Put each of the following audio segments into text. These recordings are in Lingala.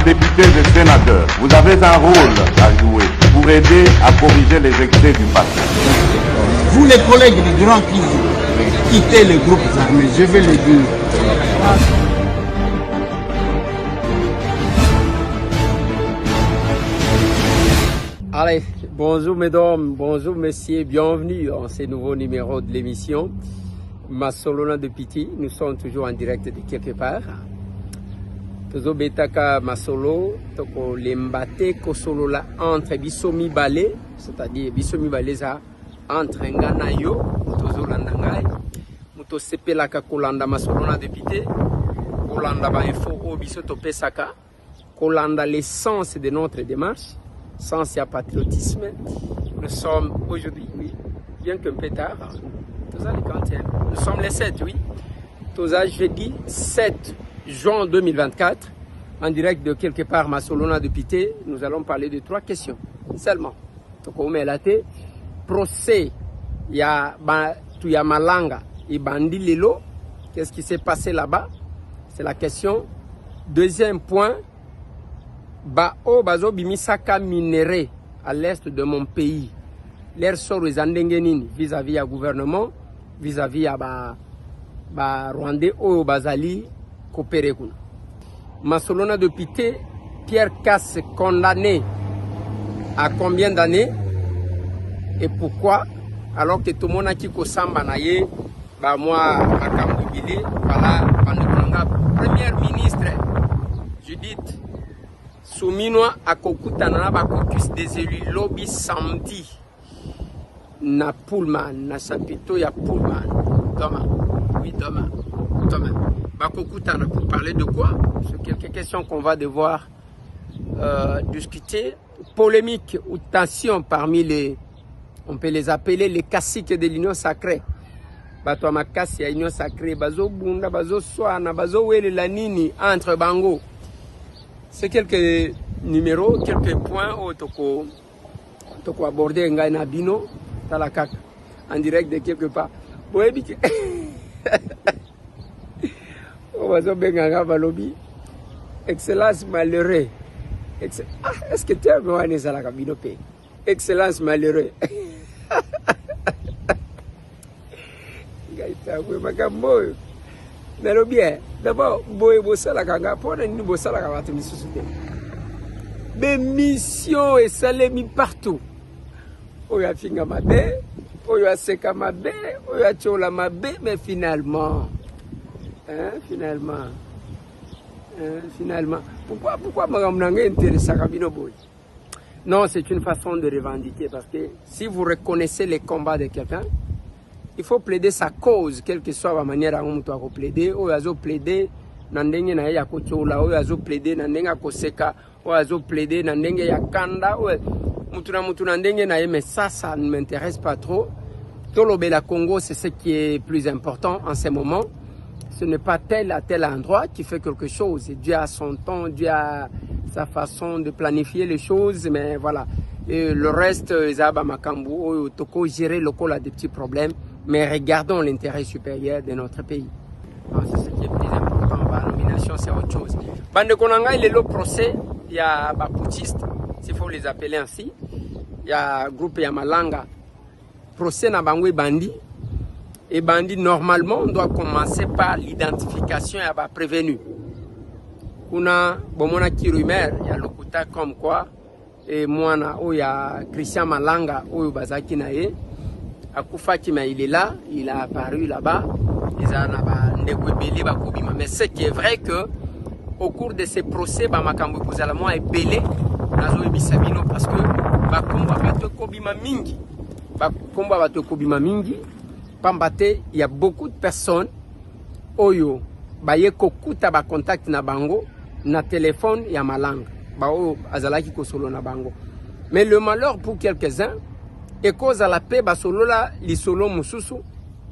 députés et sénateurs, vous avez un rôle à jouer pour aider à corriger les excès du passé. Vous les collègues du Grand qui quittez les groupes armés, je vais le dire. Allez, bonjour mesdames, bonjour messieurs, bienvenue en ce nouveau numéro de l'émission Masolona de Piti. Nous sommes toujours en direct de quelque part. Tozo betaka Masolo, toko lembate kosolo la entre bisomi balé, c'est-à-dire bisomi balé ça entre ngana yo, tozo landangai, muto sepela ka kolanda Masolona de Piti, kolanda ba info o biso to pesaka, kolanda l'essence de notre démarche. Sens et patriotisme. Nous sommes aujourd'hui, oui, bien qu'un peu tard, nous sommes les 7, oui. Jeudi 7 juin 2024, en direct de quelque part Masolona de Pité, nous allons parler de 3 questions seulement. Procès, il y a Malanga et Bandi Lelo. Qu'est-ce qui s'est passé là-bas? C'est la question. Deuxième point. Bazo bimisaka minéré à l'est de mon pays. L'air sort les andengenini vis-à-vis à gouvernement, vis-à-vis à Rwandais ou Bazali coopéré. Masolona de Pité, Pierre Casse condamné à combien d'années et pourquoi? Alors que tout le monde a dit que Samba naye, moi, Makambouibili, voilà, Premier ministre, Judith. Souminoa akokutana na caucus des élus lobby samedi na Pullman na chapiteau ya Pullman demain bakokutana pour parler de quoi? Sur quelques questions qu'on va devoir discuter. Polémique ou tension parmi les, on peut les appeler les caciques de l'union sacrée. Bato makasi ya union sacrée bazo bunda bazo soana bazo wele la nini entre bango. C'est quelques numéros, quelques points où toko aborder ngai na bino talakak en direct de quelque part. Boyebi ke on va zo benga balobi. Excellence malheureux. Est-ce que tu as besoin de ça la cabine pe? Excellence malheureux. Gaita we makambo. Bien. D'abord, boy bossala kanga pona ni bossala ka batu misusude. Des missions et salemi partout. Oya finga mabe, oya seka mabe, oya chola mabe, mais finalement, finalement, pourquoi magamnanga intéressé kabino boy? Non, c'est une façon de revendiquer parce que si vous reconnaissez les combats de quelqu'un, il faut plaider sa cause, quelle que soit la manière dont on doit plaider. Ou azo plaider, nandenge na ya kochola, ou azo plaider, nandenga koseka, ou azo plaider, nandenge ya kanda, ou mutuna nandenge na ye, mais ça ne m'intéresse pas trop. Tolobe la Congo, c'est ce qui est plus important en ce moment. Ce n'est pas tel à tel endroit qui fait quelque chose. Dieu a son temps, Dieu a sa façon de planifier les choses, mais voilà. Et le reste, Zaba Makambu, Toko gérer le col a des petits problèmes. Mais regardons l'intérêt supérieur de notre pays. C'est ce qui est plus important. La nomination, c'est autre chose. Bande Konanga, il est le procès. Il y a Baputiste, s'il faut les appeler ainsi. Il y a groupe Yamalanga. Procès na Bangwe Bandi. Et Bandi, normalement, on doit commencer par l'identification et à prévenu. Kuna Bomona Kirumer, il y a le Kuta comme quoi. Et moi, il y a Christian Malanga, ou Bazaki Naye. Il est là, il a apparu là-bas. Mais ce qui est vrai que au cours de ces procès, Makambo Kouzalamo est belé parce que il y a beaucoup de personnes oyo baye kokuta ba contact na bango na téléphone ya malanga ba o azalaki ko solo na bango. Mais le malheur pour quelques-uns et cause à la paix,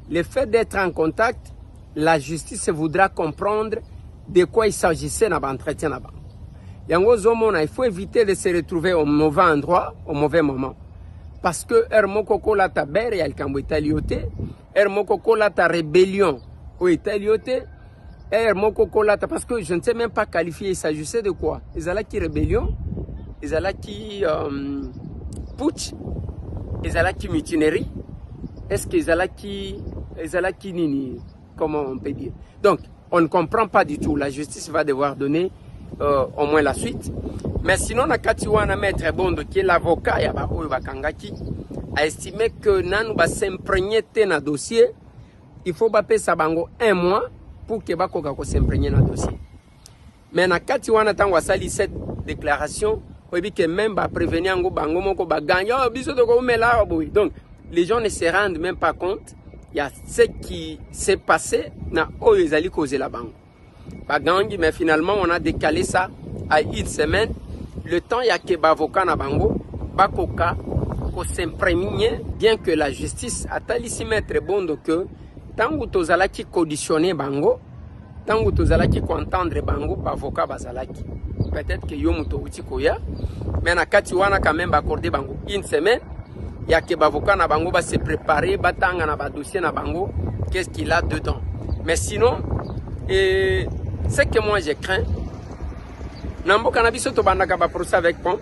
le fait d'être en contact, la justice voudra comprendre de quoi il s'agissait dans l'entretien là-bas. Il faut éviter de se retrouver au mauvais endroit, au mauvais moment. Parce que Hermokoko la taber et Alkambo Italiote, Hermokoko la ta rébellion au Italiote, parce que je ne sais même pas qualifier ça. Je sais de quoi. Ils allaient qui rébellion, ils allaient qui putsch, ils allaient qui mutinerie. Est-ce qu'ils allaient qui nini, comment on peut dire. Donc, on ne comprend pas du tout. La justice va devoir donner au moins la suite. Mais sinon, Nakatiwana Maître Bondo, qui est l'avocat, Bakangaki, a estimé que Nanou va s'imprégner dans le dossier. Il faut payer Sabango 1 mois pour que Bakoko s'imprégner dans le dossier. Mais Nakatiwana Tangwa sali cette déclaration, il dit que même va prévenir Bango Moko Baganya, donc les gens ne se rendent même pas compte. Il y a ce qui s'est passé dans Oyezali causé la banque. Mais finalement, on a décalé ça à 1 semaine. Le temps, il y a que Bavoka na bango, Bakoka, qu'on s'imprégner, bien que la justice a talissi mettre bon que tant que tu as qui conditionner bango, tant que tu as qui entendre bango, Bavoka bazalaki. Peut-être que yomuto utikoya, mais na katiwana quand même accordé bango 1 semaine. Il y a que Bavoka na bango va se préparer, batanga na ba dossier na bango, qu'est-ce qu'il a dedans. Mais sinon, ce que moi je crains, Nambo Kanabiso to bandaka ba procès avec pompe.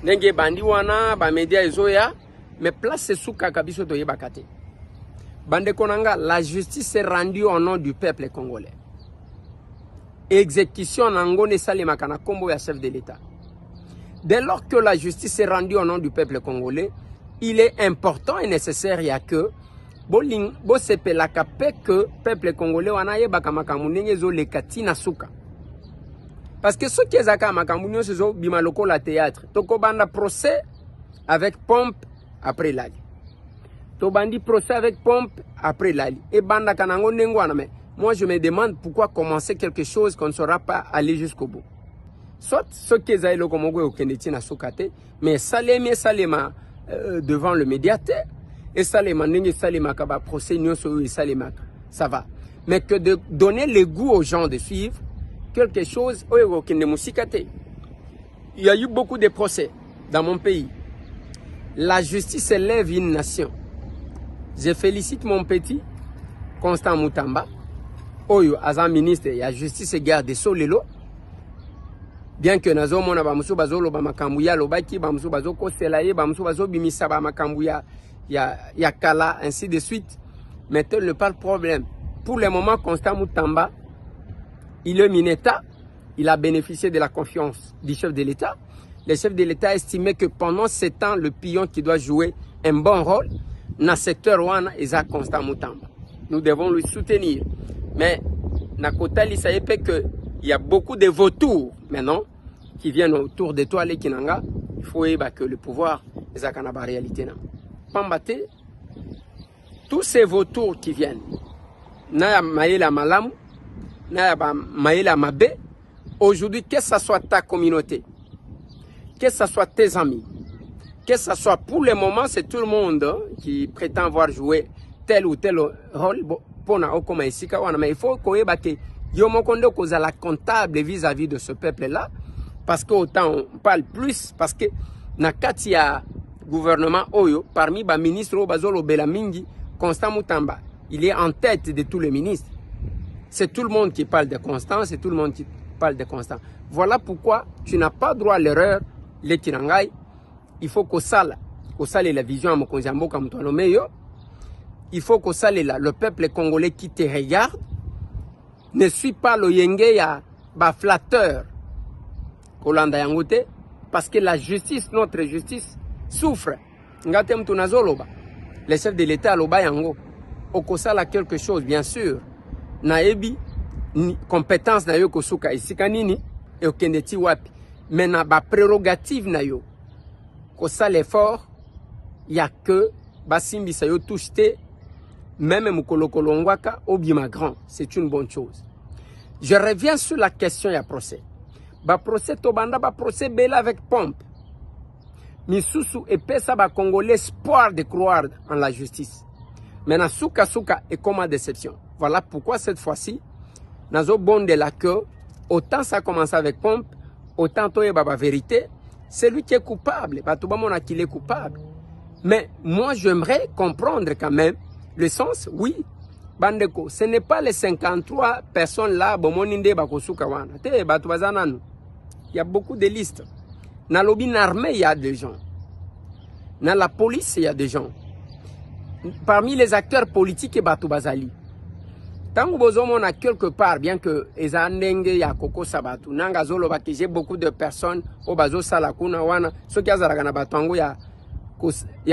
Nenge bandi wana ba media ezoya, mais place sous kakabiso to yebakate. Bande konanga, la justice est rendue au nom du peuple congolais. Exécution nango ne salimakana kombo ya chef de l'État. Dès lors que la justice est rendue au nom du peuple congolais, il est important et nécessaire que bo sepelaka pe que peuple congolais wana yebaka makambo ndenge ezoleka tina suka. Parce que ceux qui ont makambo c'est zo bimaloko la théâtre. Toko banda procès avec pompe après l'ali. To bandi procès avec pompe après l'ali. Et banda kanango nengo wana mais moi je me demande pourquoi commencer quelque chose qu'on ne saura pas aller jusqu'au bout. Soit ceux qui ont le komogo au Kennedy na sukate, mais salema devant le médiateur et salema nengi salema kaba procès nyonso et salema ça va. Mais que de donner le goût aux gens de suivre quelque chose, il y a eu beaucoup de procès dans mon pays. La justice élève une nation. Je félicite mon petit Constant Moutamba, Oyo, Azam ministre, il y a justice et garde Solelo. Bien que nazo mona bamusu bazolo bamakambuya lobaki bamusu bazoko selaye bamusu bazo bimisa bamakambuya ya kala ainsi de suite. Maintenant le pas le problème. Pour le moment Constant Moutamba il est Mineta, il a bénéficié de la confiance du chef de l'État. Le chef de l'État a estimé que pendant 7 ans, le pion qui doit jouer un bon rôle dans le secteur Wana est Constant Moutamba. Nous devons le soutenir. Mais Nakotali, ça y est qu'il y a beaucoup de vautours maintenant qui viennent autour de toi, les Kinanga. Il faut que le pouvoir est à la réalité. Pambate, tous ces vautours qui viennent, Naya Maïla Malam, Maïla Mabé, aujourd'hui, que ce soit ta communauté, que ce soit tes amis, que ce soit pour le moment, c'est tout le monde qui prétend avoir joué tel ou tel rôle. Mais il faut que Yomokondo cause la comptable vis-à-vis de ce peuple-là, parce qu'autant on parle plus, parce que Nakatia gouvernement Oyo, parmi les ministres Bazolo Belamingi, Constant Moutamba, il est en tête de tous les ministres. C'est tout le monde qui parle de Constant, c'est tout le monde qui parle de Constant. Voilà pourquoi tu n'as pas droit à l'erreur, les Tirangai. Il faut qu'au sale la vision à Mokonjambo comme toi meilleur. Il faut qu'au sale le peuple congolais qui te regarde ne suit pas le yenge ya ba flatteur Kolanda yangote parce que la justice, notre justice souffre. Ngatem tunazoloba. Le chef de l'État loba yango. Okosala quelque chose bien sûr. Naebi compétence na yo kosuka isika nini et okendeti wapi. Mais na ba prérogative na yo kosala effort ya que basimbi sa yo touché même mukolokolongwaka obima grand, c'est une bonne chose. Je reviens sur la question ya procès. Ba procès tobanda ba procès bela avec pompe. Misusu epesa ba congolais espoir de croire en la justice. Mais na souka et comme déception. Voilà pourquoi cette fois-ci, nazo bonde la que autant ça commence avec pompe, autant toye baba vérité, c'est lui qui est coupable. Batouba mona qu'il est coupable. Mais moi j'aimerais comprendre quand même le sens, oui. Bandeko, ce n'est pas les 53 personnes là, Bomoninde Bakosuka wana. Te batu bazananu. Il y a beaucoup de listes. Dans l'armée, il y a des gens. Dans la police, il y a des gens. Parmi les acteurs politiques, batu bazali. Tant que a quelque part, bien que Ezanenge ya Koko Sabatu, Nangazolo Baki, j'ai beaucoup de personnes au bazo salakuna wana, ceux qui azaragana batango ya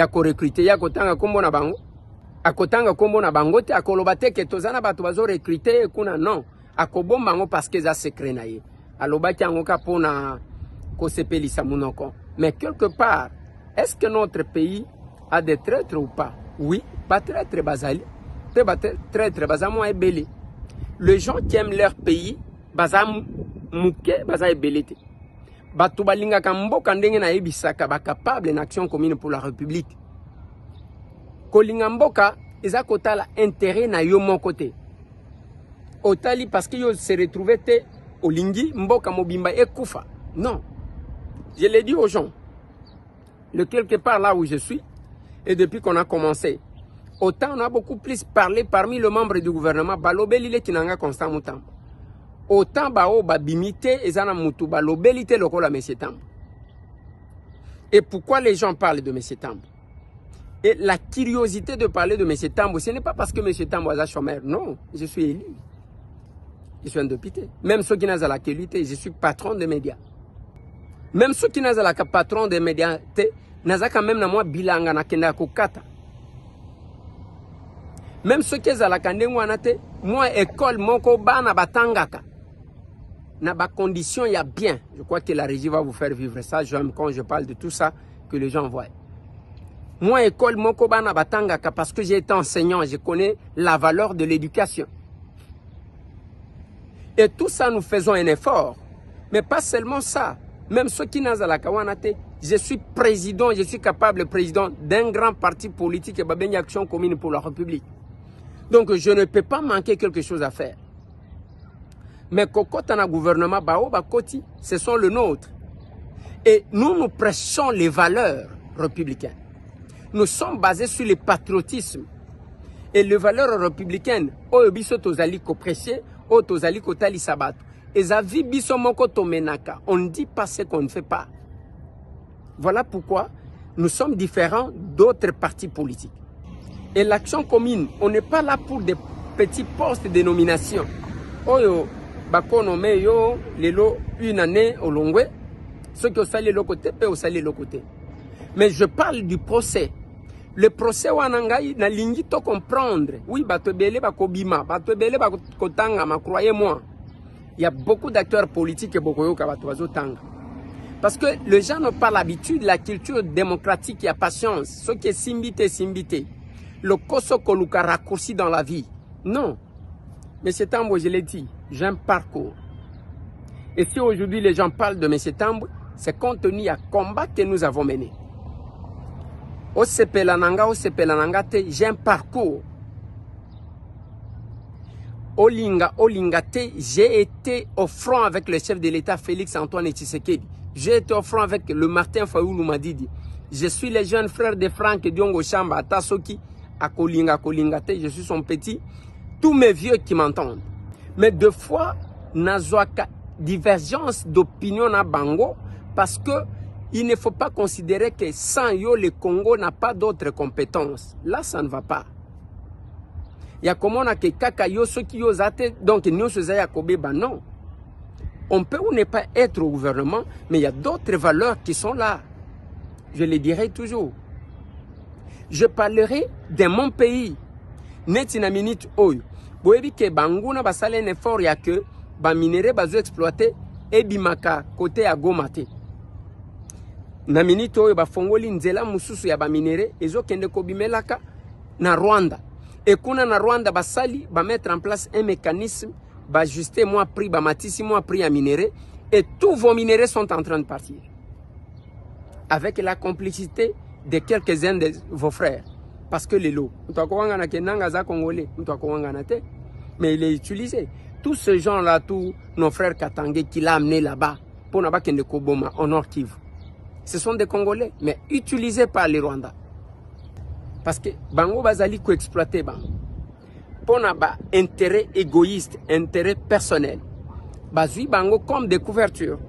ko recruter, ya kotanga kombo na bango. Akotanga kombo na bango te akolobate ke tozana bato bazo recruter kuna non. Akobomba bango parce que za secret na ye. Alobaki yango ka pona ko sepelisa munoko. Mais quelque part, est-ce que notre pays a des traîtres ou pas? Oui, pas traîtres bazali. Traîtres bazamo e belé. Les gens qui aiment leur pays, bazam muke, baza e belé te. Bato balinga kamboka ndenge na ebisaka ba capable en action commune pour la République. Kolinga mboka, eza kotala intérêt na yo mon côté. Otali parce que yo se retrouvé te olingi mboka mobimba ekufa. Non. Je l'ai dit aux gens. Le quelque part là où je suis, et depuis qu'on a commencé, autant on a beaucoup plus parlé parmi les membres du gouvernement, balobeli le kinanga constant mutam. Autant bao babimite ezana mutu balobeli te lokola Monsieur Tambo. Et pourquoi les gens parlent de Monsieur Tambo? Et la curiosité de parler de M. Tambo, ce n'est pas parce que M. Tambo est chômeur. Non, je suis élu. Je suis un député. Même ceux qui n'ont pas la qualité, je suis patron des médias. Même ceux qui n'ont pas la patron des médias, n'ont quand même na moi bilanga na kenda kokata. Même ceux qui ont la kandengwa wanate, moi école moko bana batangaka. Na ba condition y a bien. Je crois que la régie va vous faire vivre ça. J'aime quand je parle de tout ça que les gens voient. Moi, école, mon kobana batangaka, parce que j'ai été enseignant, je connais la valeur de l'éducation. Et tout ça, nous faisons un effort. Mais pas seulement ça. Même ceux qui n'ont pas la kawanate, je suis président, je suis capable président d'un grand parti politique et Babeni Action Commune pour la République. Donc, je ne peux pas manquer quelque chose à faire. Mais Kokotana gouvernement, Bao Bakoti, ce sont les nôtres. Et nous prêchons les valeurs républicaines. Nous sommes basés sur le patriotisme. Et les valeurs républicaines, oyobiso tozali ko prêcher, o tozali ko tali sabat. Et zavi biso moko tomenaka. On ne dit pas ce qu'on ne fait pas. Voilà pourquoi nous sommes différents d'autres partis politiques. Et l'action commune, on n'est pas là pour des petits postes de nomination. Oyo bakono me yo lelo une année au longwe, ceux qui ont sali le côté, peut au sali le côté. Mais je parle du procès. Le procès wanangai na lingi to comprendre. Oui, batebele bakobima, batebele bakotanga, ma croyez-moi. Il y a beaucoup d'acteurs politiques et beaucoup de batozo tanga. Parce que les gens n'ont pas l'habitude, la culture démocratique, il y a patience. Ce qui est simbité. Le koso koluka raccourci dans la vie. Non. Mais c'est Tambo, je l'ai dit, j'ai un parcours. Et si aujourd'hui les gens parlent de M. Tambo, c'est compte tenu à combat que nous avons mené. J'ai un parcours. Olingate, j'ai été au front avec le chef de l'État Félix Antoine Tshisekedi. J'ai été au front avec le Martin Fayoulou Madidi. Je suis le jeune frère de Franck Diongo Chamba à Tasoki, à Kolingate, je suis son petit. Tous mes vieux qui m'entendent. Mais deux fois, nazoaka divergence d'opinion à Bango, parce que il ne faut pas considérer que sans yo, le Congo n'a pas d'autres compétences. Là, ça ne va pas. Il y a comme on a que kaka yo, ceux qui yo zate, donc nous se non. On peut ou ne pas être au gouvernement, mais il y a d'autres valeurs qui sont là. Je le dirai toujours. Je parlerai de mon pays. Netina minute oyo. Boebi ke banguna basale un effort ya que ba minéré bazo exploiter et bimaka côté à Gomate. Na minute oyo ba fongoli nzela mususu ya ba minéré ezo kende ko bimelaka na Rwanda. Et kuna na Rwanda basali ba mettre en place un mécanisme ba ajuster moi prix ba matisi moi prix à minéré et tous vos minéraux sont en train de partir. Avec la complicité de quelques-uns de vos frères. Parce que les lots, mais il est utilisé. Tous ces gens-là, tous nos frères Katangé qui l'ont amené là-bas, pour n'avoir qu'un de Koboma, au Nord Kivu. Ce sont des Congolais, mais utilisés par les Rwandais. Parce que Bango Bazali ko exploité Bango. pour intérêt égoïste, intérêt personnel. Bazui bango comme des couvertures.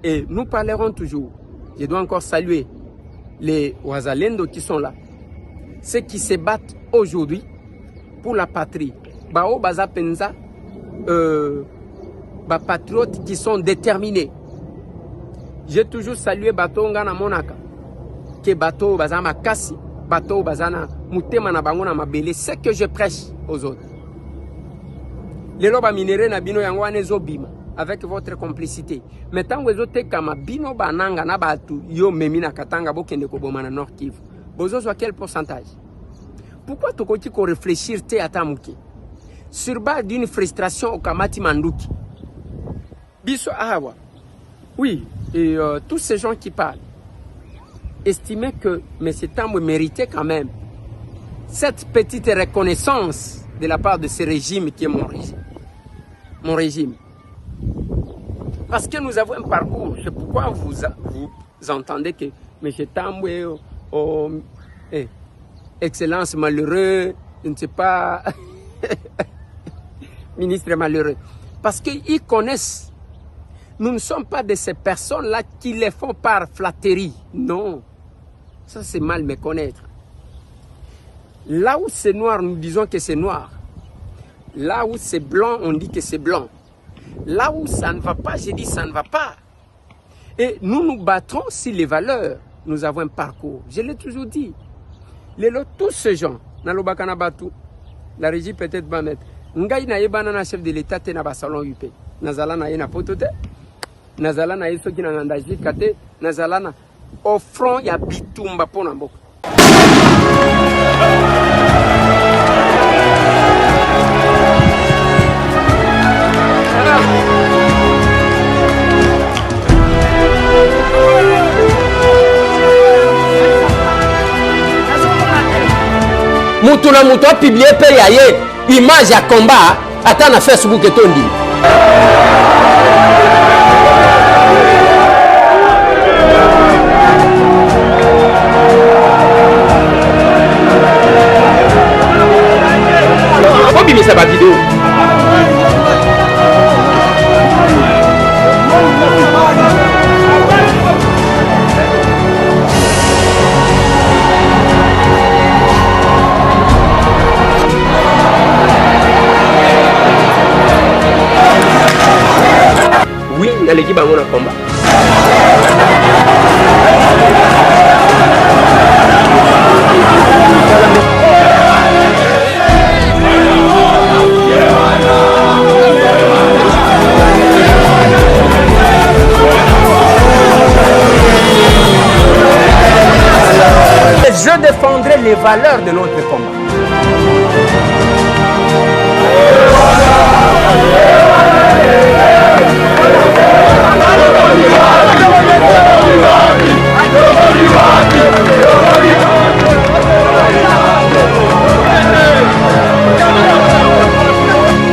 Et nous parlerons toujours. Je dois encore saluer les Wazalendo qui sont là. Ceux qui se battent aujourd'hui pour la patrie. Bao baza penza, patriotes qui sont déterminés. J'ai toujours salué bateau ngana monaka. Que bateau baza makasi, bateau bazana mutema na bango na mabele. C'est que je prêche aux autres. Les loba minéré na bino yango anezo bima. Avec votre complicité. Mais tant que vous êtes comme bino bananga na batu yo memina katanga bokende ko bomana Nord Kivu. Bozo soit quel pourcentage? Pourquoi tu continues à réfléchir à Tamuki? Sur base d'une frustration au Kamati Manduki. Biso Ahawa. Oui, et tous ces gens qui parlent estimaient que M. Tambwe méritait quand même cette petite reconnaissance de la part de ce régime qui est mon régime. Mon régime. Parce que nous avons un parcours. C'est pourquoi vous entendez que M. Tambwe, Excellence malheureux, je ne sais pas, ministre malheureux. Parce qu'ils connaissent. Nous ne sommes pas de ces personnes-là qui les font par flatterie. Non. Ça, c'est mal me connaître. Là où c'est noir, nous disons que c'est noir. Là où c'est blanc, on dit que c'est blanc. Là où ça ne va pas, j'ai dit ça ne va pas. Et nous nous battrons sur les valeurs. Nous avons un parcours. Je l'ai toujours dit. Tous ces gens, la régie peut-être va mettre. Ngai na yeba na chef de l'État te na salon UP. Nazala na yena potote. Nazala na yeso ki na ngandaji kate. Nazala na au front ya bitumba pona mboka. Mutu na mutu a publié pe ya ye image ya combat ata na Facebook etondi. Obimisa ba vidéo. Oui, l'équipe a un combat. Je défendrai les valeurs de notre combat.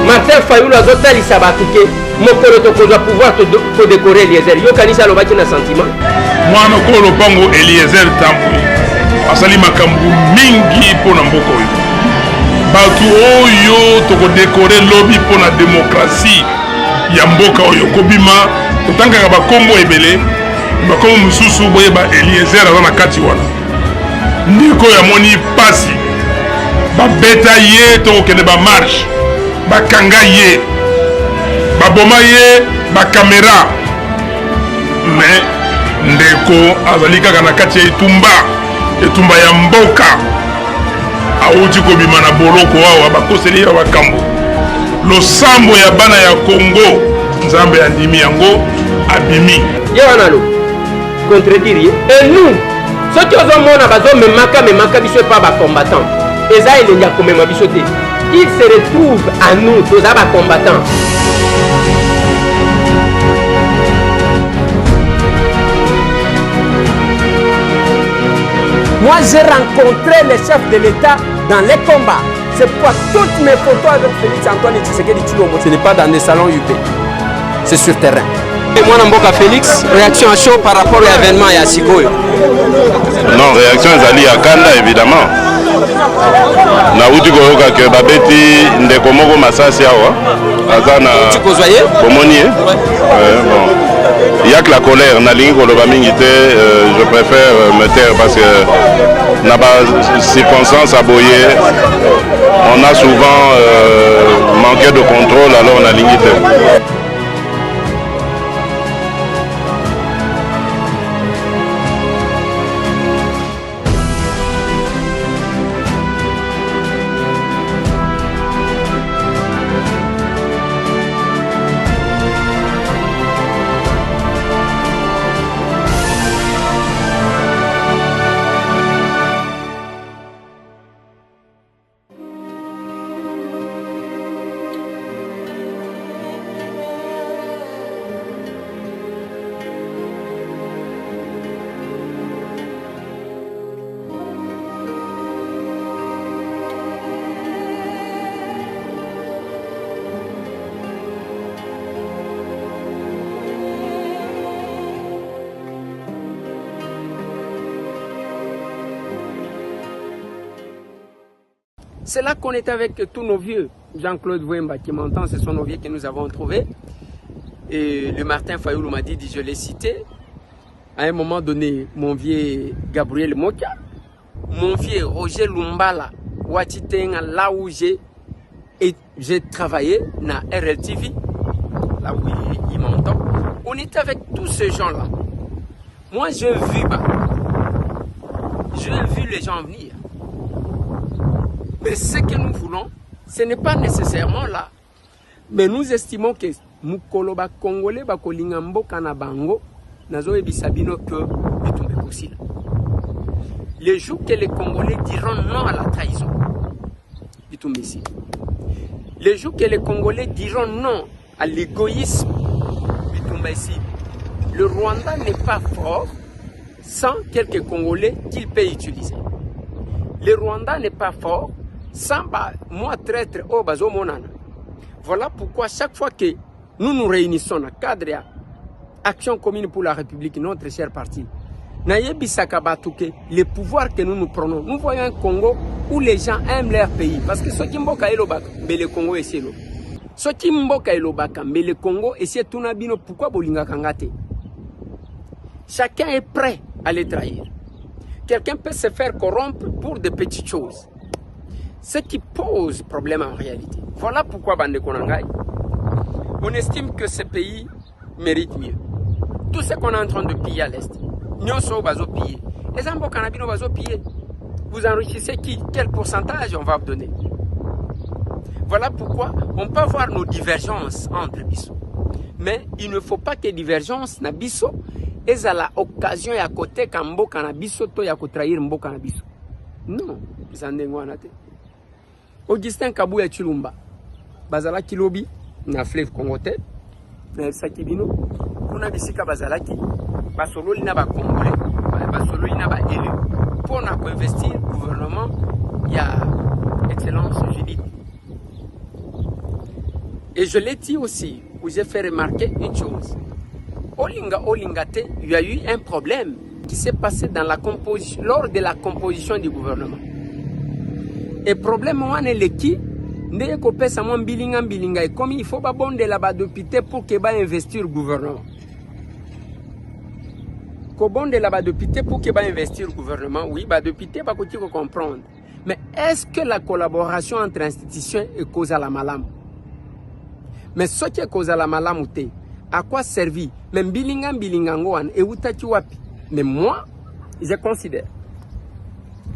Martin Fayoulou a zotali sabatuke mokolo tokozwa pouvoir to décorer Eliezer. Yo kanisa lobaki na sentiment. Mwana ko lopango Eliezer Tambwe asali makambu mingi pona mboka oyo. Batu oyo toko décorer lobby pona démocratie ya mboka oyo kobima kotangaka bakombo ebele bakombo mususu boye ba Eliezer aza na kati wana. Ndeko ya moni pasi babeta ye tokokende ba marche bakanga ye baboma ye bakamera mais ndeko azali kaka na kati ya etumba ya mboka auti kobima na boloko awa bakoseli ya bakambo losambo ya bana ya Congo nzambe andimi yango abimi ye wana lo contredire ye et nous soki ozomona bazomemaka biso epa bacombattant eza elengi ya komema biso te. Il se retrouve à nous, tous les combattants. Moi, j'ai rencontré les chefs de l'État dans les combats. C'est pourquoi toutes mes photos avec Félix Antoine Tshisekedi Tshilombo, ce n'est pas dans des salons UP. C'est sur terrain. Et moi, Namboka Félix, réaction à chaud par rapport à l'événement et à Sigoyo. Non, réaction Zali à Kanda, évidemment. nauti koyoka ke babeti ndeko moko masasi awa aza na bomoni ye bon yak la colère nalingi koloba mingi te je préfère me taire parce que na ba circonstances aboye on a souvent manqué de contrôle alors nalingi te. C'est là qu'on est avec tous nos vieux. Jean-Claude Wemba qui m'entend, ce sont nos vieux que nous avons trouvés. Et le Martin Fayoulou m'a dit, je l'ai cité. À un moment donné, mon vieux Gabriel Moka, mon vieux Roger Lumbala, Watitenga, là où j'ai travaillé, na RLTV, là où il m'entend. On était avec tous ces gens-là. Moi, j'ai vu les gens venir. Mais ce que nous voulons, ce n'est pas nécessairement là. Mais nous estimons que Mukoloba Congolais Bakolingambo Kanabango Nazo et Bisabino que Bitumbe Koussila. Le jour que les Congolais diront non à la trahison, Bitumbe ici. Le jour que les Congolais diront non à l'égoïsme, Bitumbe ici. Le Rwanda n'est pas fort sans quelques Congolais qu'il peut utiliser. Le Rwanda n'est pas fort sans moi traître au bazo monana. Voilà pourquoi chaque fois que nous nous réunissons dans le cadre Action commune pour la République, notre cher parti, les pouvoirs que nous prenons, nous voyons un Congo où les gens aiment leur pays. Parce que ceux qui m'ont mais le Congo est là. Ceux qui m'ont mais le Congo est tout nabino. Pourquoi Bolinga Kangate? Chacun est prêt à les trahir. Quelqu'un peut se faire corrompre pour de petites choses. Ce qui pose problème en réalité. Voilà pourquoi Bande Konangai, on estime que ce pays mérite mieux. Tout ce qu'on est en train de piller à l'Est, nous sommes piller. Les Ambo Kanabino bazo piller. Vous enrichissez qui? Quel pourcentage on va vous donner? Voilà pourquoi on peut avoir nos divergences entre Bisso. Mais il ne faut pas que divergences na Bisso aient à la occasion et à côté qu'Ambo Kanabiso to ya trahir Mbo Kanabiso. Non, Augustin Kabouya Chilumba, Bazala Kilobi, na fleuve Congote, na Sakibino, kuna bisika Bazalaki, Basolo lina ba Congolais, Basolo lina ba élu, pour na investir le gouvernement, il y a excellence Judith. Et je l'ai dit aussi, où j'ai fait remarquer une chose. Olingate, il y a eu un problème qui s'est passé dans la composition, lors de la composition du gouvernement. Et problème est le qui ne copé sa mon bilinga et comme il faut pas bon de la député pour que va investir le gouvernement. Bon de la député pour que va investir le gouvernement, oui, bah député pas que comprendre. Mais est-ce que la collaboration entre institutions est cause à la malam? Mais ce qui est cause à la malam, à quoi servir? Même bilinga ngoan et utaki wapi. Mais moi, je considère,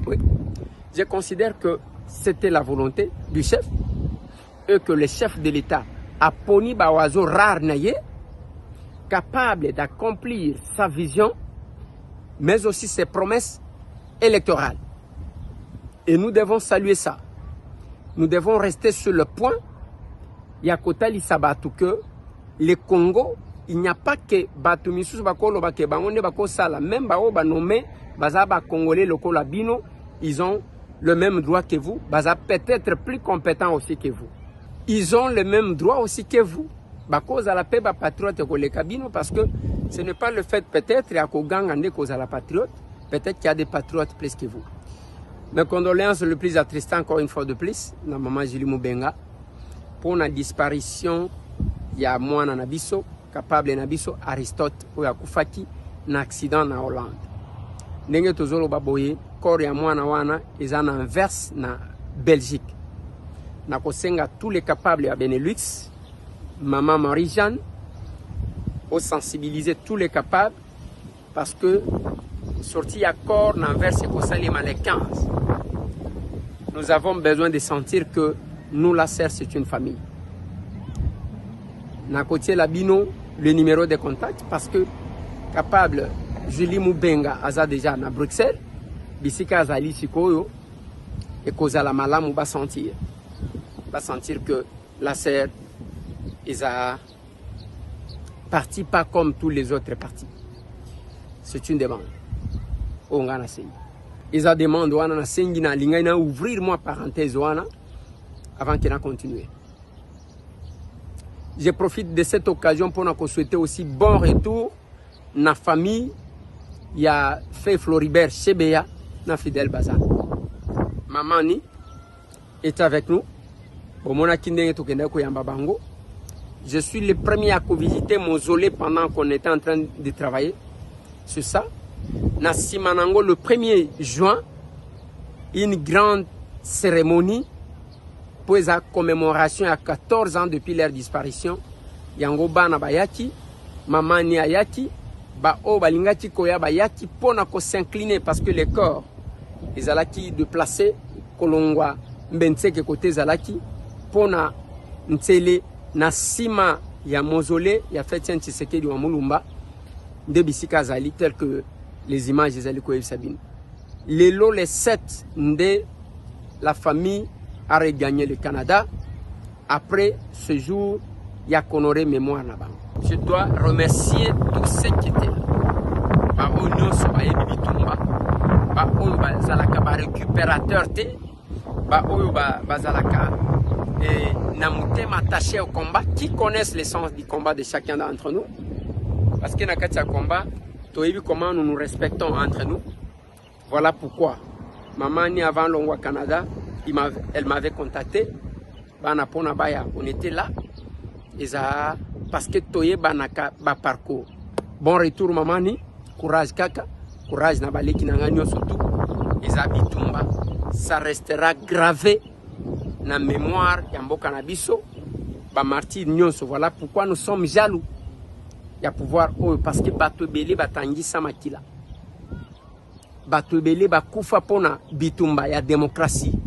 oui, je considère que c'était la volonté du chef et que le chef de l'État a poni bawazo rare naye, capable d'accomplir sa vision, mais aussi ses promesses électorales. Et nous devons saluer ça. Nous devons rester sur le point. Yakota Lissabatu que le Congo, il n'y a pas que Batumisus Bakolo Bake Bangonde Bako Sala, même Bao Banome, Bazaba Congolais, Loko Labino, ils ont le même droit que vous, Baza peut-être plus compétent aussi que vous. Ils ont le même droit aussi que vous. Bako Zala Peba Patriote Kole Kabino, parce que ce n'est pas le fait peut-être à Kogang Ande Koza la Patriote, peut-être qu'il y a des patriotes plus que vous. Mes condoléances le plus attristant encore une fois de plus, na maman Julie Mubenga, pour la disparition, il y a moi na biso, capable na biso, Aristote, ou yakufaki, na accident na Hollande. Ndenge tozolo baboye, corps ya moi na wana, ils en Anvers na Belgique. Na kosenga tous les capables à Benelux, maman Marie-Jeanne, pour sensibiliser tous les capables, parce que sorti à corps na Anvers, c'est pour ça les 15. Nous avons besoin de sentir que nous, la serre, c'est une famille. Na côté Labino, le numéro de contact, parce que capable, Julie Mubenga, aza déjà à Bruxelles, Bissika Azali Chikoyo, et Kozala Malam, va sentir que la serre, ils a parti pas comme tous les autres partis. C'est une demande. On a ils ont demandé à ouvrir moi parenthèse avant qu'il a continué. Je profite de cette occasion pour nous souhaiter aussi bon retour à la famille. Il y a fait Floribert Chebeya, na Fidel Bazan. Maman ni est avec nous. Je suis le premier à visiter Mausolée pendant qu'on était en train de travailler sur ça. Na Simanango, le 1er juin, une grande cérémonie pour la commémoration à 14 ans depuis leur disparition. Yango bana bayaki, maman ni ayaki, ba o balingati koya bayaki pour s'incliner parce que les corps ils alaki de placer kolongwa mbenseke côté zalaki pour na ntele na sima ya mausolée ya fait Tshisekedi wa Mulumba de bisika zali tel que les images des Aliko Sabine. Les 7 de la famille a regagné le Canada. Après ce jour, il y a honoré mémoire là-bas. Je dois remercier tous ceux qui étaient là. Ba Onyo Sobaye Bibitumba, Ba Oyo Bazalaka, Ba récupérateur T, Ba Oyo Bazalaka, et Namute m'attaché au combat, qui connaissent l'essence du combat de chacun d'entre nous. Parce que dans le combat, tu as vu comment nous nous respectons entre nous. Voilà pourquoi. Maman, ni avant l'Ongwa Canada, elle m'avait contacté. On était là. Parce que tu as parcours. Bon retour, maman. Ni. Courage, kaka. Courage, nabali qui n'a surtout. Ça restera gravé dans la mémoire de Canabiso. Martyr Nyonso. Voilà pourquoi nous sommes jaloux. Il y a pouvoir parce que Batobele batangi samakila. Batobele bakufa pona bitumba ya démocratie.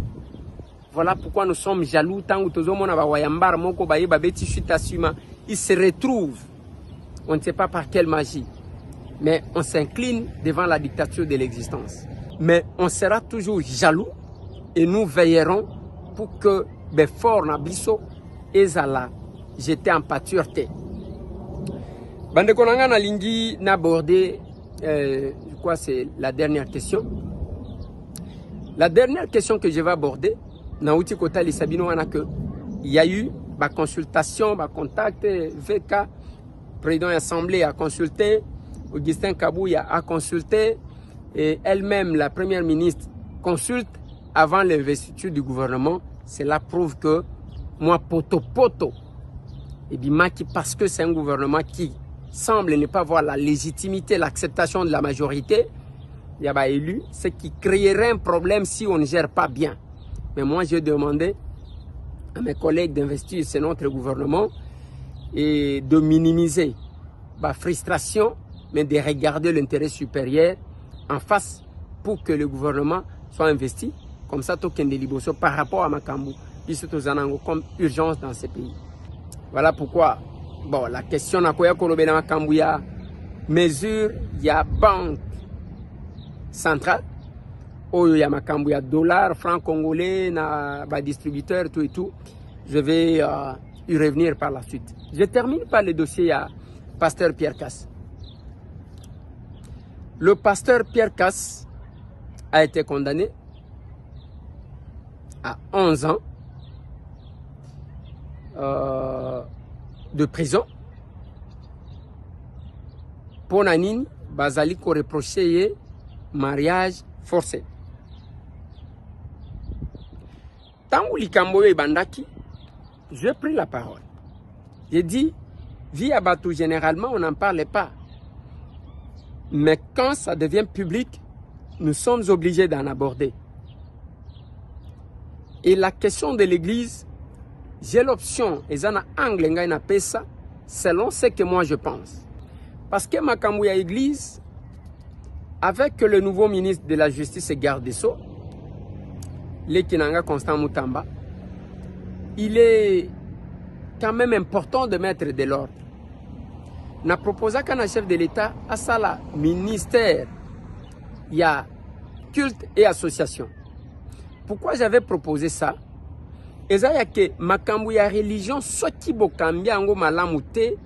Voilà pourquoi nous sommes jaloux tant que tozomona ba wayambar moko baye babeti chita suma, ils se retrouvent. On ne sait pas par quelle magie, mais on s'incline devant la dictature de l'existence. Mais on sera toujours jaloux et nous veillerons pour que Befor Nabiso ezala jeté en pâtureté. Bande Konanga na lingi n'aborder, je crois c'est la dernière question. La dernière question que je vais aborder, Naouti Kota les Sabino que il y a eu ma consultation, ma contact, VK, président de l'Assemblée a consulté, Augustin Kabouya a consulté, et elle-même, la première ministre, consulte avant l'investiture du gouvernement. Cela prouve que moi, poto, et bien, parce que c'est un gouvernement qui semble ne pas voir la légitimité, l'acceptation de la majorité, il y a élu, ce qui créerait un problème si on ne gère pas bien. Mais moi, j'ai demandé à mes collègues d'investir sur notre gouvernement et de minimiser la frustration, mais de regarder l'intérêt supérieur en face pour que le gouvernement soit investi. Comme ça, token de liboso par rapport à Makambu, puisque nous avons comme urgence dans ces pays. Voilà pourquoi. Bon, la question na koya kolobe na Makambu ya mesure ya banque centrale. Oyo ya Makambu ya dollar, franc congolais, na ba distributeur, tout et tout. Je vais y revenir par la suite. Je termine par le dossier à pasteur Pierre Casse. Le pasteur Pierre Casse a été condamné à 11 ans de prison pour Nanine Bazali ko reproché mariage forcé. Tant que Likamboyo et Bandaki, j'ai pris la parole. J'ai dit, via Batou, généralement, on n'en parlait pas. Mais quand ça devient public, nous sommes obligés d'en aborder. Et la question de l'église, j'ai l'option, et ça n'a angle n'a pas ça, selon ce que moi je pense. Parce que Makambouya Église, avec le nouveau ministre de la Justice et garde des Sceaux, le Kinanga Constant Moutamba, il est quand même important de mettre de l'ordre. Na proposé qu'un chef de l'État à ça la ministère, il y a culte et association. Pourquoi j'avais proposé ça? Et ça y a que Makambouya religion, ce qui bokambia ngo malamute,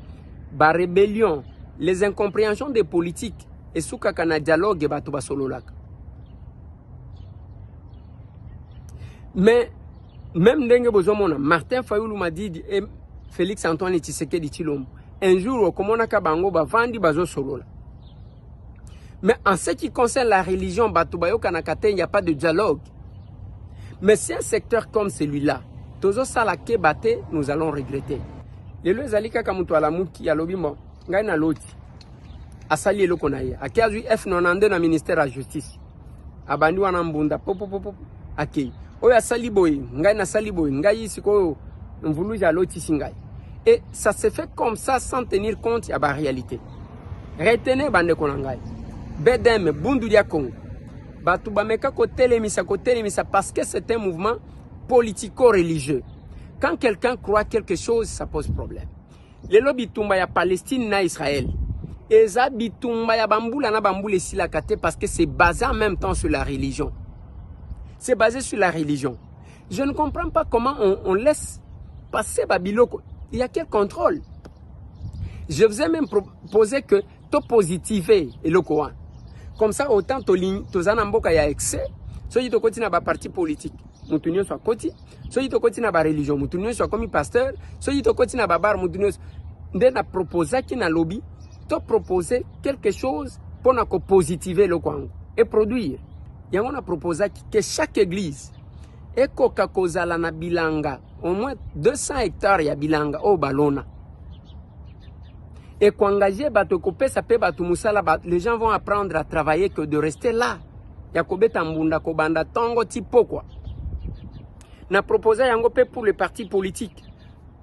ba rébellion, les incompréhensions des politiques et sous kakana dialogue ba to basololak. Mais même dengue bozomona Martin Fayoulou m'a dit et Félix Antoine Tshisekedi Tshilombo un jour comme on a kabango ba vandi bazo solola. Mais en ce qui concerne la religion batubayo kanakate, il n'y a pas de dialogue. Mais c'est un secteur comme celui-là. Tozo salake bate, nous allons regretter. Les lois alika kamuto alamuki ya lobimo ngai na loti. Asali eloko na ye. Akiazui F92 na ministère de la justice. Abandi wana mbunda popo popo akei. Oya sali boy, ngai na sali boy, ngai siko mvulu ja loti singai. Et ça se fait comme ça sans tenir compte de la réalité. Retenez bande konangai. Bedem bundu dia Congo. Batu bameka ko telemisa parce que c'est un mouvement politico-religieux. Quand quelqu'un croit quelque chose, ça pose problème. Les lobby tumba ya Palestine na Israël. Et ça bitumba ya bambula na bambule silakate parce que c'est basé en même temps sur la religion. C'est basé sur la religion. Je ne comprends pas comment on laisse passer Babiloko. Il y a quel contrôle? Je vous ai même proposé que to positiver le Coran. Comme ça, autant to zanamboka ya excès, soit to koti na ba parti politique, mutunyo soit koti, soit to koti na ba religion, mutunyo soit comme pasteur, soit to koti na ba bar mutunyo. Nde na proposer ki na lobby, to proposer quelque chose pour na ko positiver le Coran et produire. Yango na proposer que chaque église ekoka kozala na bilanga au moins 200 hectares ya bilanga au balona. Et qu'engager bato kopé ça peut bato musala les gens vont apprendre à travailler que de rester là. Yakobeta mbunda kobanda tongo tipo quoi. Na proposé yango pe pour les partis politiques.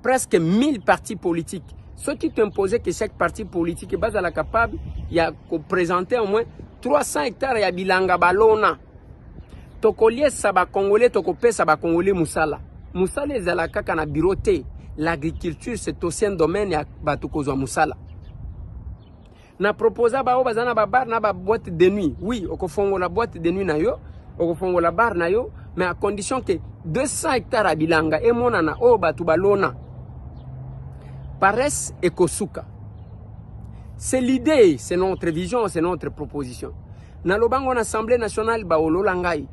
Presque 1000 partis politiques. Ceux qui t'imposaient que chaque parti politique est basé à la capable, il y a présenter au moins 300 hectares ya bilanga balona. Tokolie saba congolais tokopé saba congolais musala. Musala ezalaka kana biroté. L'agriculture c'est aussi un domaine ya batukozwa musala. Na proposa ba bazana ba bar na ba boîte de nuit. Oui, okofongo la boîte de nuit na yo, okofongo la bar na yo, mais à condition que 200 hectares à bilanga et monana o batu balona. Paresse et kosuka. C'est l'idée, c'est notre vision, c'est notre proposition. Na lobango na Assemblée nationale ba ololangai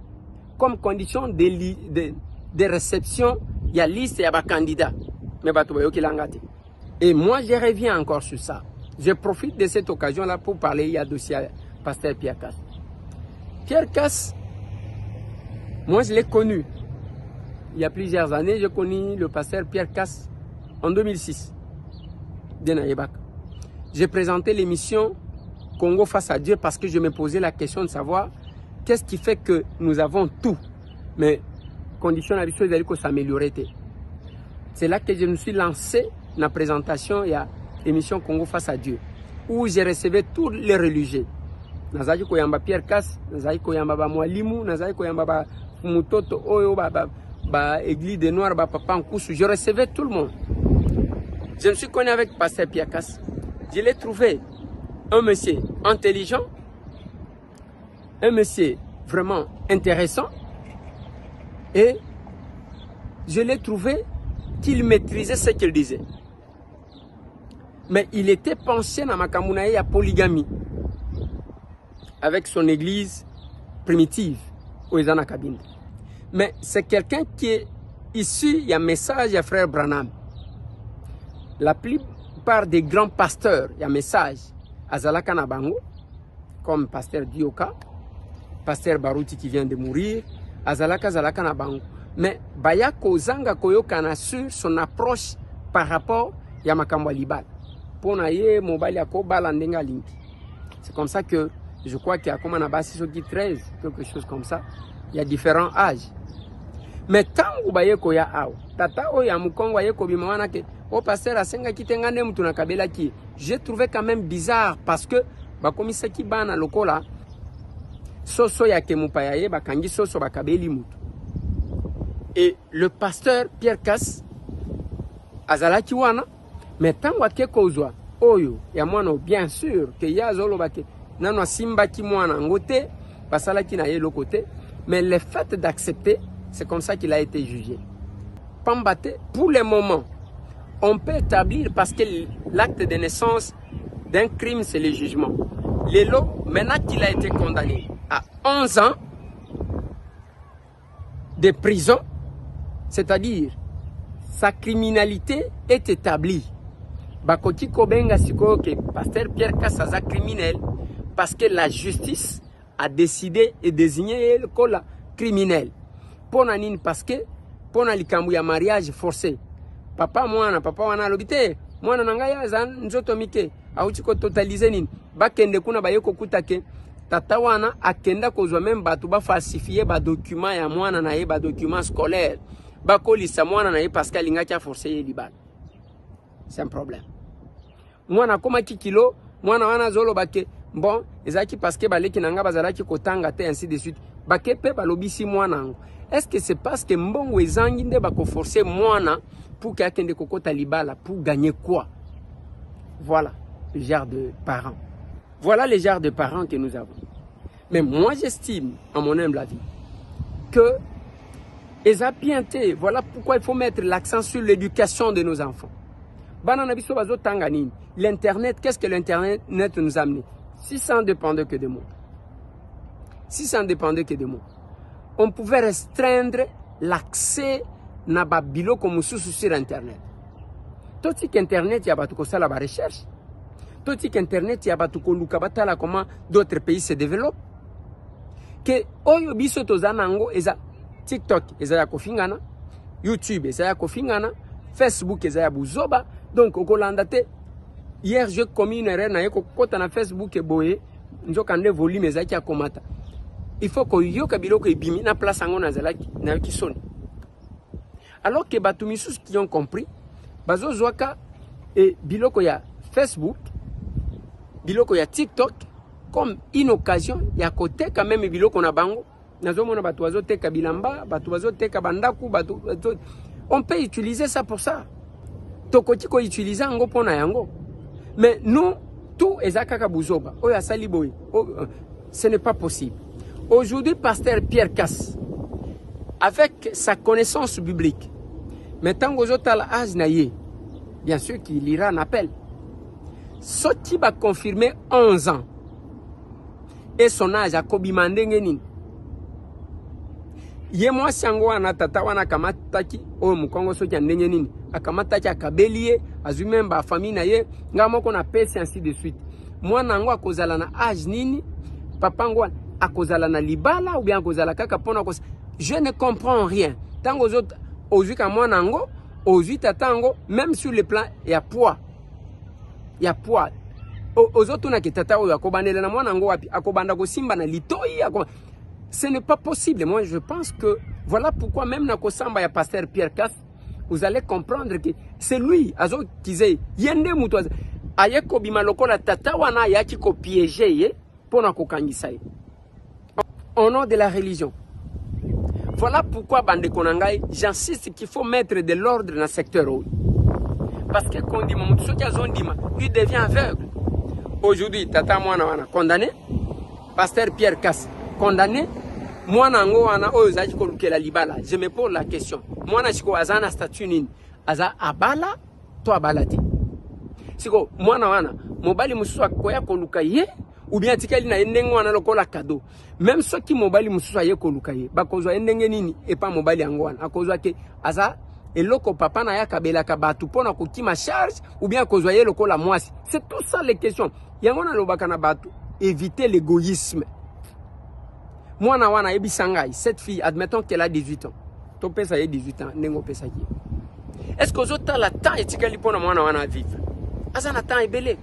comme condition de réception, il y a liste, il y a candidat. Mais et moi, je reviens encore sur ça. Je profite de cette occasion-là pour parler, il y a dossier à pasteur Pierre Casse. Pierre Casse, moi je l'ai connu. Il y a plusieurs années, j'ai connu le pasteur Pierre Casse en 2006. J'ai présenté l'émission Congo face à Dieu parce que je me posais la question de savoir qu'est-ce qui fait que nous avons tout, mais condition la chose d'aller s'améliorer. C'est là que je me suis lancé dans la présentation et à l'émission Congo face à Dieu, où j'ai recevé tous les religieux. Nazali koyamba Pierre Casse, nazali koyamba ba Mwalimu, nazali koyamba ba Mutoto Oyo, ba Église des Noirs, ba Papa Nkoussou. Je recevais tout le monde. Je me suis connu avec pasteur Pierre Casse. Je l'ai trouvé un monsieur intelligent, un monsieur vraiment intéressant, et je l'ai trouvé qu'il maîtrisait ce qu'il disait. Mais il était penché dans Makamunaï à polygamie, avec son église primitive, au Ezana Kabinde. Mais c'est quelqu'un qui est issu, il y a un message à frère Branham. La plupart des grands pasteurs, il y a un message à Zalaka Nabango, comme pasteur Dioka, pasteur Barouti qui vient de mourir, à Zalaka Nabango. mais baya kozanga koyokana sur son approche par rapport ya makambo libala pona ye mobali akobala ndenga linki. C'est comme ça que je crois qu'il y a comme un abassé qui 13 quelque chose comme ça, il y a différents âges. Mais tant que baye koya aw tata o ya mukongo ye ko bimwana ke o pasteur asenga kitengane mtu na kabela ki, j'ai trouvé quand même bizarre parce que ba komisa ki bana lokola soso ya kemupaya ye bakangi soso bakabeli mutu. Et le pasteur Pierre Casse azalaki wana mais tango ake kozwa oyo ya mwana bien sûr que ya zolo bake nano simba ki mwana ngote basalaki na ye le côté, mais le fait d'accepter, c'est comme ça qu'il a été jugé. Pambate, pour le moment, on peut établir parce que l'acte de naissance d'un crime c'est le jugement. Lelo, maintenant qu'il a été condamné à 11 ans de prison, c'est-à-dire sa criminalité est établie. Bakoti Kobenga siko que pasteur Pierre Kassaza criminel parce que la justice a décidé et désigné le cola criminel. Ponanine parce que pona likambu ya mariage forcé. Papa wana lobite mwana nangaya zan nzoto mike auti ko totaliser nini bakende kuna bayeko kutake tata wana akenda kozwa même batu ba falsifier ba document ya mwana na ye ba document scolaire bakolisa mwana na ye parce que alinga kia forcer ye libala. C'est un problème. Mwana koma kikilo mwana wana zolo bake bon ezaki parce que baleki nanga bazalaki kotanga te ainsi de suite bake pe balobisi mwana ngo. Est-ce que c'est parce que mbongo ezangi nde bako forcer mwana pour qu'il akende kokota libala pour gagner quoi? Voilà le genre de parents. Voilà les genres de parents que nous avons. Mais moi j'estime, à mon humble avis, que voilà pourquoi il faut mettre l'accent sur l'éducation de nos enfants. L'Internet, qu'est-ce que l'Internet nous a amené? Si ça ne dépendait que de moi. Si ça ne dépendait que de moi. On pouvait restreindre l'accès na babilo comme sur Internet. Tout ce qu'Internet, il y a pas ça la recherche. Tout ce qu'Internet, il y a pas tout la comment d'autres pays se développent. Que oyo biso tozanango eza TikTok eza ya kofingana, YouTube eza ya kofingana, Facebook eza ya buzoba. Donc okolanda te. Hier j'ai commis une erreur na yeko kota na Facebook boye nzokande volume eza ki akomata. Il faut que yoka biloko ebimi na place ango na zalaki na ki soni. Alors que batumisus qui ont compris bazo zwaka et biloko ya Facebook, biloko ya TikTok comme une occasion ya côté quand même biloko na bango nazomona batu bazo teka bilamba, batu bazo teka bandaku, batu on peut utiliser ça pour ça. Tokoti ko utiliser ngo pona yango. Mais nous tout ezakaka buzoba. Oya sali boy. Ce n'est pas possible. Aujourd'hui, pasteur Pierre Casse, avec sa connaissance biblique, maintenant que vous avez bien sûr qu'il ira en appel. Ce qui va confirmer 11 ans. Et son âge a kobimande ngenin. Ye moi sango wana tata wana kamataki o mukongo soki ndenge nini akamataki akabelie azumemba famille na ye ngamo kona pesi ainsi de suite. Mwana ngo akozala na âge nini papa ngo akozala na libala ou bien akozala kaka pona ko je ne comprends rien. Tango aux autres ozu ka mwana ngo ozu tatango même sur le plan ya poids. Ya poids. Aux autres na kitata o yakobandela na mwana ngo wapi akobanda ko simba na litoi ce n'est pas possible. Moi, je pense que voilà pourquoi même dans Kosamba, il y a pasteur Pierre Casse, vous allez comprendre que c'est lui, Azo Kizé, Yende Moutouaz, Ayeko Bimaloko, la Tatawana, Yakiko piégé, pour Nakokangisaï. Au nom de la religion. Voilà pourquoi, Bande Konangai, j'insiste qu'il faut mettre de l'ordre dans le secteur. Parce que quand il devient aveugle. Aujourd'hui, Tata Mwana condamné, pasteur Pierre Casse condamné. Moi nango wana oyo zaki ko lukela libala. Je me pose la question. Moi na siko azana statut nini? Aza abala to abala te. Siko mwana wana mobali mususu akoya ko luka ye ou bien tikali na ndenge wana lokola cadeau. Même ceux qui mobali mususu aye ko luka ye bakozwa ndenge nini et pas mobali yango wana. Akozwa ke aza eloko papa na ya kabela ka batu pona ko kima charge ou bien akozwa ye lokola mwasi. C'est tout ça les questions. Yango na lobaka na batu éviter l'égoïsme. Moi, cette fille, admettons qu'elle a 18 ans. Tu pesa 18 ans, nengo pesa qui. Est-ce que vous avez le temps et tikali pona mwana wana vivre? Asa na temps ebele.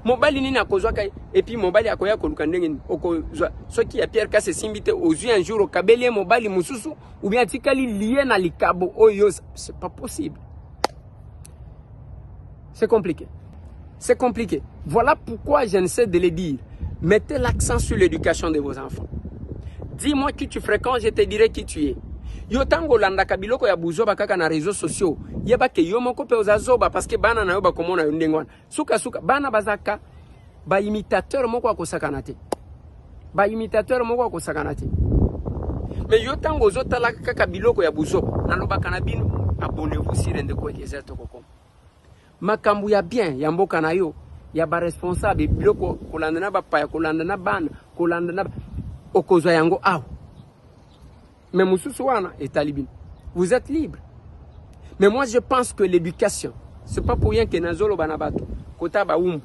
Mobali nini akozwa kai et puis mobali akoya koluka ndenge okozwa soki ya Pierre Kasse simbite ozwi un jour okabeli mobali mususu ou bien tikali lié na likabo oyo, c'est pas possible. C'est compliqué. C'est compliqué. Voilà pourquoi je ne sais de le dire. Mettez l'accent sur l'éducation de vos enfants. Dis-moi qui tu fréquentes, je te dirai qui tu es. Yo tango landa kabiloko ya buzoba kaka na réseaux sociaux. Yeba ke yo moko pe ozazoba parce que bana na yo ba komona yo ndengwana. Suka bana bazaka ba imitateur moko akosakana te. Ba imitateur moko akosakana te. Mais yo tango zotala kaka biloko ya buzoba na lobaka na bino, abonnez-vous sur Ndeko Eliezer Tokoko. Makambu ya bien ya mboka na yo ya ba responsable biloko kolanda na ba pa kolanda na bana kolanda na okozwa yango aw. Mais Moussousouana est talibin. Vous êtes libre. Mais moi, je pense que l'éducation, c'est pas pour rien que Nazolo Banabato, Kota Baoum,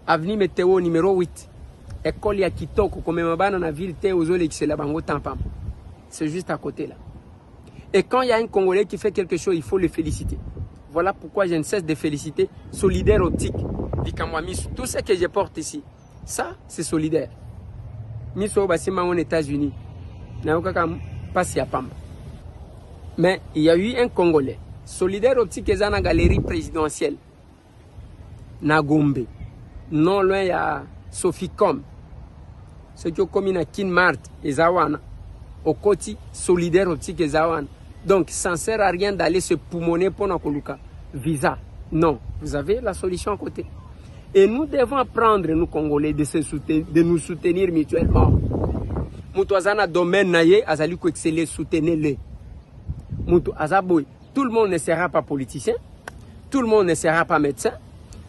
Avenue Météo numéro 8, École ya Kitoko, comme Mabana na ville Théozole qui c'est la Bango Tampam. C'est juste à côté là. Et quand il y a un Congolais qui fait quelque chose, il faut le féliciter. Voilà pourquoi je ne cesse de féliciter Solidaire Optique, Vikamwamis, tout ce que je porte ici. Ça, c'est solidaire. Miso Bassima aux États-Unis. Mais il y a eu un Congolais, Solidaire Optique dans la galerie présidentielle, Nagombe, non loin il y a Soficom, ce qui est commis à Kinmart et Zawana, au côté Solidaire Optique et Zawana. Donc ça ne sert à rien d'aller se poumonner pour Nakoluka. Visa, non, vous avez la solution à côté. Et nous devons apprendre, nous Congolais, de nous soutenir mutuellement. Moutouazana domaine naye azali ko exceller soutenez-le. Moutou azaboy, tout le monde ne sera pas politicien, tout le monde ne sera pas médecin,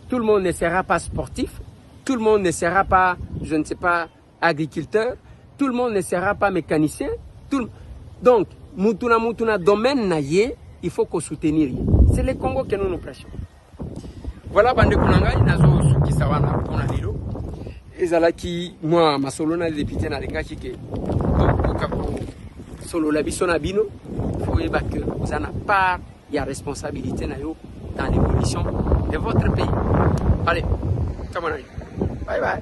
tout le monde ne sera pas sportif, tout le monde ne sera pas, je ne sais pas, agriculteur, tout le monde ne sera pas mécanicien, donc moutuna domaine naye, il faut qu'on soutenir. C'est le Congo que nous prêchons. Voilà bande kunanga nazo suki sawana pona lilo. Ezalaki moi ma solo na député na lenga chike donc solo la biso na bino faut eba que vous en a part il y a responsabilité na yo dans l'évolution de votre pays. Allez, come on. Bye bye.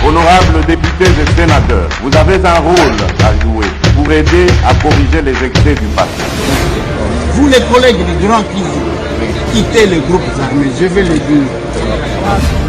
Honorables députés et sénateurs, vous avez un rôle à jouer pour aider à corriger les excès du passé. Vous les collègues du Grand Kivu, quittez les groupes armés, je vais le dire.